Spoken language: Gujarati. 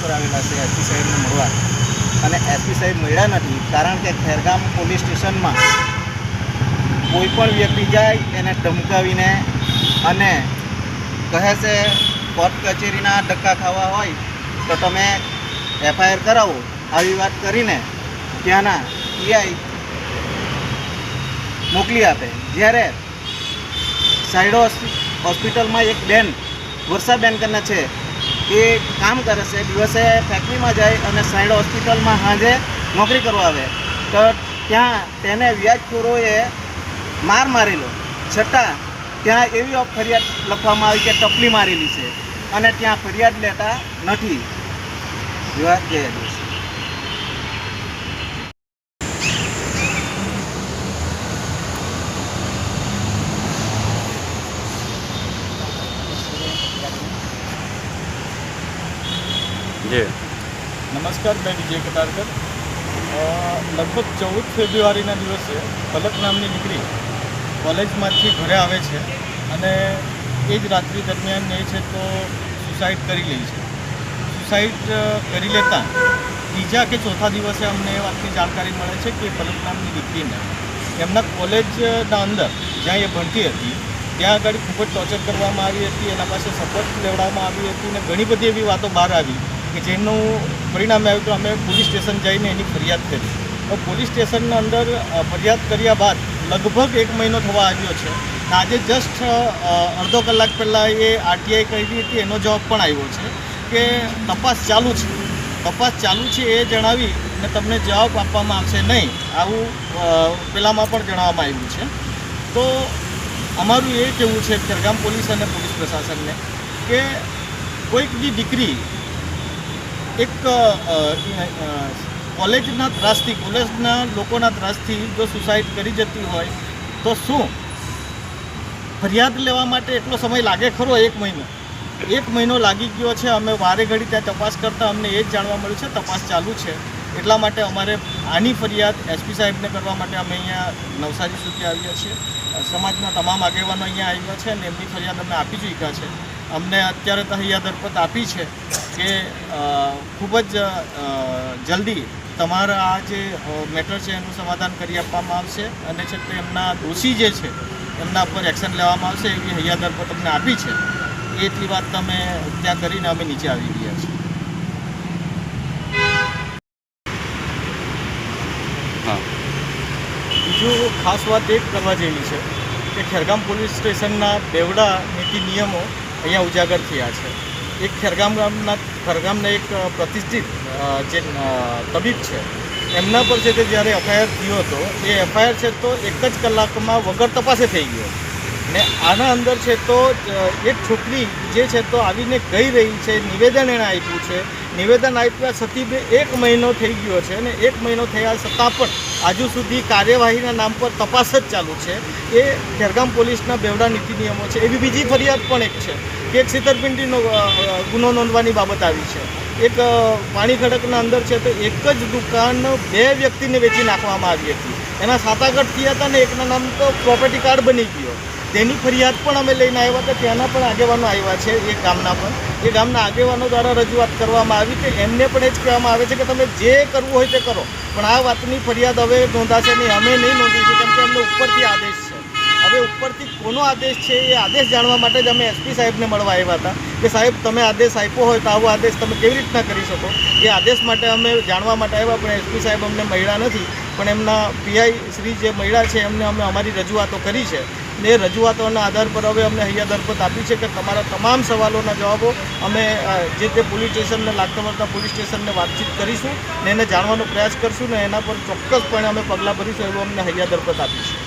પર આવેલા છે એસપી સાહેબને મળવા, અને એસપી સાહેબ મળ્યા નથી. કારણ કે ખેરગામ પોલીસ સ્ટેશનમાં કોઈ પણ વ્યક્તિ જાય એને ધમકાવીને અને કહે છે કોર્ટ કચેરીના ધક્કા ખાવા હોય તો તમે એફઆઈઆર કરાવો, આવી વાત કરીને ત્યાંના પીઆઈ મોકલી આપે. જ્યારે સાઈડો હોસ્પિટલમાં એક બેન વર્ષાબેન કરીને છે, એ કામ કરે છે, દિવસે ફેક્ટરીમાં જાય અને સાઈડ હોસ્પિટલમાં સાંજે નોકરી કરવા આવે. તો ત્યાં તેને વ્યાજખોરોએ માર મારેલો, છતાં ત્યાં એવી ફરિયાદ લખવામાં આવી કે ટપલી મારેલી છે, અને ત્યાં ફરિયાદ લેતા નથી. વિવાદ જય આદિવાસી. નમસ્કાર, મેં વિજય કટારકર. લગભગ 14 ફેબ્રુઆરીના દિવસે પલક નામની દીકરી કોલેજમાંથી ઘરે આવે છે અને એ જ રાત્રિ દરમિયાન એ છે તો સુસાઇડ કરી લે છે. સુસાઇડ કરી લેતા ત્રીજા કે ચોથા દિવસે અમને એ વાતની જાણકારી મળે છે કે પલક નામની દીકરીને એમના કોલેજના અંદર જ્યાં એ ભણતી હતી ત્યાં આગળ ખૂબ જ ટોર્ચર કરવામાં આવી હતી. એના પાસે શપથ લેવડાવવામાં આવી હતી અને ઘણી બધી એવી વાતો બહાર આવી કે જેનું પરિણામ આવ્યું કે અમે પોલીસ સ્ટેશન જઈને એની ફરિયાદ કરી. તો પોલીસ સ્ટેશનના અંદર ફરિયાદ કર્યા બાદ લગભગ 1 મહિનો થવા આવ્યો છે. આજે જસ્ટ અડધો કલાક પહેલાં એ આરટીઆઈ કરી હતી, એનો જવાબ પણ આવ્યો છે કે તપાસ ચાલુ છે. તપાસ ચાલુ છે એ જણાવી અને તમને જવાબ આપવામાં આવશે નહીં, આવું પહેલાંમાં પણ જણાવવામાં આવ્યું છે. તો અમારું એ કહેવું છે ખેરગામ પોલીસ અને પોલીસ પ્રશાસનને કે કોઈક બી દીકરી એક કોલેજના ત્રાસથી, કોલેજના લોકોના ત્રાસથી જો સુસાઇડ કરી જતી હોય તો શું ફરિયાદ લેવા માટે એટલો સમય લાગે ખરો? 1 મહિનો 1 મહિનો લાગી ગયો છે. અમે વારે ઘડી ત્યાં તપાસ કરતાં અમને એ જ જાણવા મળ્યું છે તપાસ ચાલુ છે. એટલા માટે અમારે આની ફરિયાદ એસપી સાહેબને કરવા માટે અમે અહીંયા નવસારી સુધી આવ્યા છીએ. સમાજના તમામ આગેવાનો અહીંયા આવ્યા છે અને એમની ફરિયાદ અમે આપી ચૂક્યા છે. અમને અત્યારે તો હૈયા દરપત આપી છે કે ખૂબ જ જલ્દી તમારા આ જે મેટર છે એનું સમાધાન કરી આપવામાં આવશે અને છે તે એમના દોષી જે છે એમના પર એક્શન લેવામાં આવશે એવી હૈયા દરપત અમને આપી છે. એટલી વાત તમે ત્યાં કરીને અમે નીચે આવી ગયા છીએ. બીજું ખાસ વાત એક કરવા જેવી છે કે ખેરગામ પોલીસ સ્ટેશનના બેવડા નીતિ નિયમો અહીંયા ઉજાગર થયા છે. એક ખેરગામના એક પ્રતિષ્ઠિત જે તબીબ છે એમના પર છે તે જ્યારે એફઆઈઆર થયો હતો એ એફઆઈઆર છે તો 1 જ કલાકમાં વગર તપાસે થઈ ગયો. ને આના અંદર છે તો એક છોકરી જે છે તો આવીને કહી રહી છે, નિવેદન એણે આપ્યું છે. નિવેદન આપ્યા છતાં 1 મહિનો થઈ ગયો છે અને 1 મહિનો થયા છતાં પણ હજુ સુધી કાર્યવાહીના નામ પર તપાસ જ ચાલુ છે. એ ખેરગામ પોલીસના બેવડા નીતિ નિયમો છે. એવી બીજી ફરિયાદ પણ એક છે કે એક છેતરપિંડીનો ગુનો નોંધવાની બાબત આવી છે. એક પાણી ખડકના અંદર છે તો એક જ દુકાન 2 વ્યક્તિને વેચી નાખવામાં આવી હતી. એના 7 આગળ થયા હતા ને એકના નામ તો પ્રોપર્ટી કાર્ડ બની ગયો. તેની ફરિયાદ પણ અમે લઈને આવ્યા હતા. ત્યાંના પણ આગેવાનો આવ્યા છે એ ગામના પણ. એ ગામના આગેવાનો દ્વારા રજૂઆત કરવામાં આવી કે એમને પણ એ જ કહેવામાં આવે છે કે તમે જે કરવું હોય તે કરો, પણ આ વાતની ફરિયાદ હવે નોંધાશે નહીં. અમે નહીં નોંધીશું કેમ કે એમને ઉપરથી આદેશ છે. હવે ઉપરથી કોનો આદેશ છે એ આદેશ જાણવા માટે જ અમે એસપી સાહેબને મળવા આવ્યા હતા કે સાહેબ તમે આદેશ આપ્યો હોય તો આવો આદેશ તમે કેવી રીતના કરી શકો. એ આદેશ માટે અમે જાણવા માટે આવ્યા, પણ એસપી સાહેબ અમને મળ્યા નથી. પણ એમના પીઆઈ શ્રી જે મળ્યા છે એમને અમે અમારી રજૂઆતો કરી છે. એ રજૂઆતોના આધાર પર હવે અમને હૈયા દરપત આપી છે કે તમારા તમામ સવાલોના જવાબો અમે જે તે પોલીસ સ્ટેશનને લાગતા વળતા પોલીસ સ્ટેશનને વાતચીત કરીશું ને એને જાણવાનો પ્રયાસ કરશું ને એના પર ચોક્કસપણે અમે પગલાં ભરીશું એવું અમને હૈયા દરપત આપીશું.